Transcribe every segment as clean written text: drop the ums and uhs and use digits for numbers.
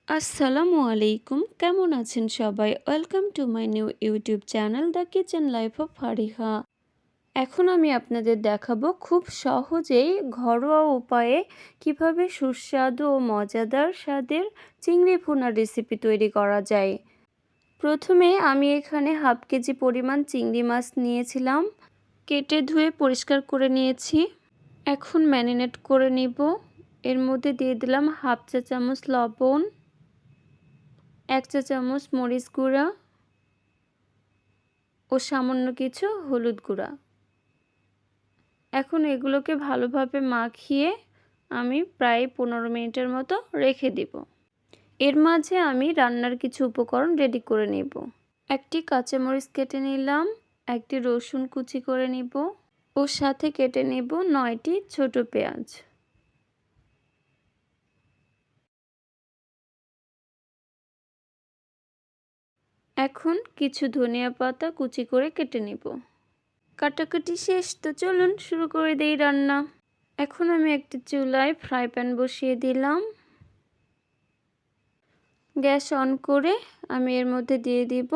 আসসালামু আলাইকুম, কেমন আছেন সবাই? Welcome to my new YouTube channel the kitchen life of Fariha. এখন আমি আপনাদের দেখাবো খুব সহজেই ঘরোয়া উপায়ে কিভাবে সুস্বাদু ও মজাদার স্বাদের চিংড়ি ভুনা রেসিপি তৈরি করা যায়। প্রথমে আমি এখানে হাফ কেজি পরিমাণ চিংড়ি মাছ নিয়েছিলাম, কেটে ধুয়ে পরিষ্কার করে নিয়েছি। এখন ম্যারিনেট করে নিব। এর মধ্যে দিয়ে দিলাম হাফ চা চামচ লবণ, 1 চা চামচ মরিচ গুঁড়া ও সামান্য কিছু হলুদ গুঁড়া। এখন এগুলোকে ভালোভাবে মাখিয়ে আমি প্রায় 15 মিনিটের মতো রেখে দিব। এর মাঝে আমি রান্নার কিছু উপকরণ রেডি করে নেব। একটি কাঁচামরিচ কেটে নিলাম, একটি রসুন কুচি করে নিব ও সাথে কেটে নেব 9টি ছোট পেঁয়াজ। এখন কিছু ধনিয়া পাতা কুচি করে কেটে নেব। কাটাকাটি শেষ, তো চলুন শুরু করে দেই রান্না। এখন আমি একটি চুলায় ফ্রাই প্যান বসিয়ে দিলাম। গ্যাস অন করে আমি এর মধ্যে দিয়ে দিব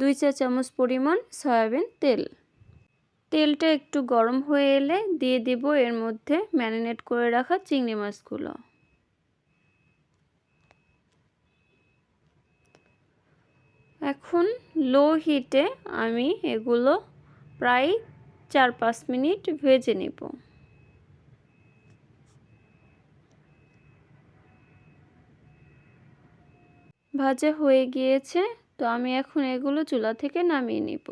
2 চা চামচ পরিমাণ সয়াবিন তেল। তেলটা একটু গরম হয়ে এলে দিয়ে দিব এর মধ্যে ম্যারিনেট করে রাখা চিংড়ি মাছগুলো। এখন লো হিটে আমি এগুলো প্রায় 4-5 মিনিট ভেজে নেব। ভাজা হয়ে গিয়েছে, তো আমি এখন এগুলো চুলা থেকে নামিয়ে নেব।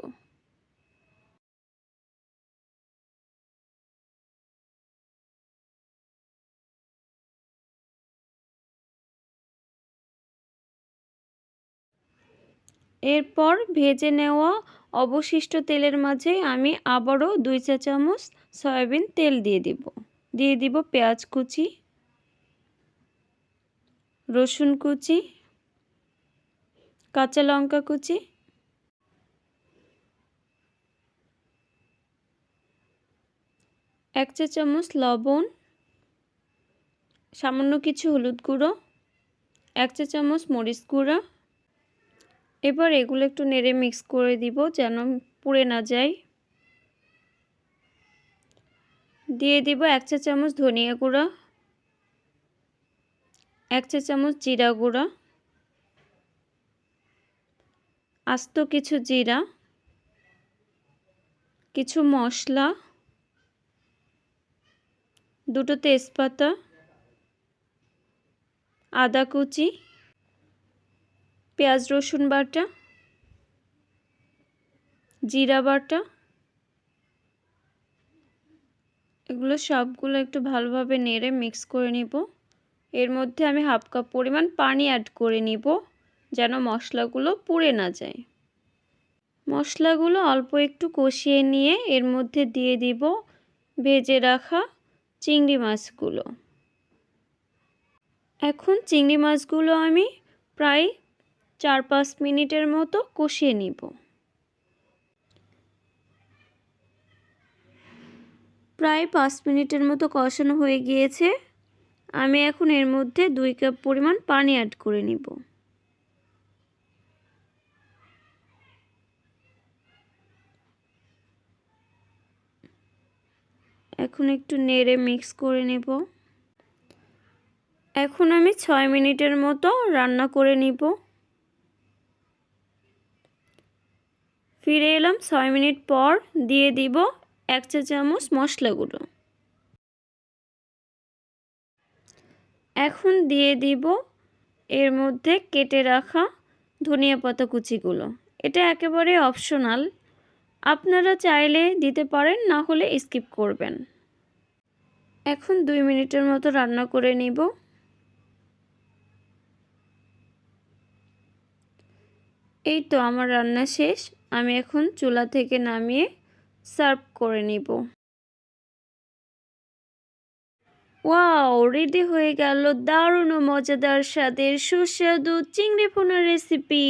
এরপর ভেজে নেওয়া অবশিষ্ট তেলের মাঝে আমি আবারও 2 চা চামচ সয়াবিন তেল দিয়ে দিব পেঁয়াজ কুচি, রসুন কুচি, কাঁচা লঙ্কা কুচি, 1 চা চামচ লবণ, সামান্য কিছু হলুদ গুঁড়ো, 1 চা চামচ মরিচ গুঁড়া। এবার এগুলো একটু নেড়ে মিক্স করে দিব যেন পুড়ে না যায়। দিয়ে দিব 1 চা চামচ ধনিয়া গুঁড়া, 1 চা চামচ জিরা গুঁড়া, আস্ত কিছু জিরা, কিছু মশলা, 2টো তেজপাতা, আদা কুচি, পেঁয়াজ রসুন বাটা, জিরা বাটা। এগুলো সবগুলো একটু ভালোভাবে নেড়ে মিক্স করে নিব। এর মধ্যে আমি হাফ কাপ পরিমাণ পানি অ্যাড করে নিব যেন মশলাগুলো পুড়ে না যায়। মশলাগুলো অল্প একটু কষিয়ে নিয়ে এর মধ্যে দিয়ে দিব ভেজে রাখা চিংড়ি মাছগুলো। এখন চিংড়ি মাছগুলো আমি প্রায় 4-5 মিনিটের মতো কষিয়ে নিব। প্রায় 5 মিনিটের মতো কষানো হয়ে গিয়েছে। আমি এখন এর মধ্যে 2 কাপ পরিমাণ পানি অ্যাড করে নিব। এখন একটু নেড়ে মিক্স করে নেব। এখন আমি 6 মিনিটের মতো রান্না করে নিব। ফিরে এলাম 6 মিনিট পর। দিয়ে দিব 1 চা চামচ মশলা গুঁড়ো। এখন দিয়ে দিব এর মধ্যে কেটে রাখা ধনিয়া পাতা কুচিগুলো। এটা একেবারে অপশনাল, আপনারা চাইলে দিতে পারেন, না হলে স্কিপ করবেন। এখন 2 মিনিটের মতো রান্না করে নিব। এই তো আমার রান্না শেষ। আমি এখন চুলা থেকে নামিয়ে সার্ভ করে নিব। ওয়াও, রেডি হয়ে গেল দারুণ ও মজাদার স্বাদের সুস্বাদু চিংড়ি ভুনা রেসিপি।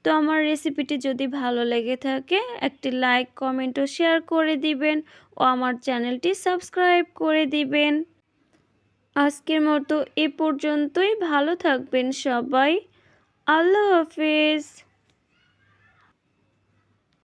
তো আমার রেসিপিটি যদি ভালো লেগে থাকে একটি লাইক, কমেন্ট ও শেয়ার করে দিবেন ও আমার চ্যানেলটি সাবস্ক্রাইব করে দিবেন। আজকের মতো এ পর্যন্তই। ভালো থাকবেন সবাই। আল্লাহ হাফেজ।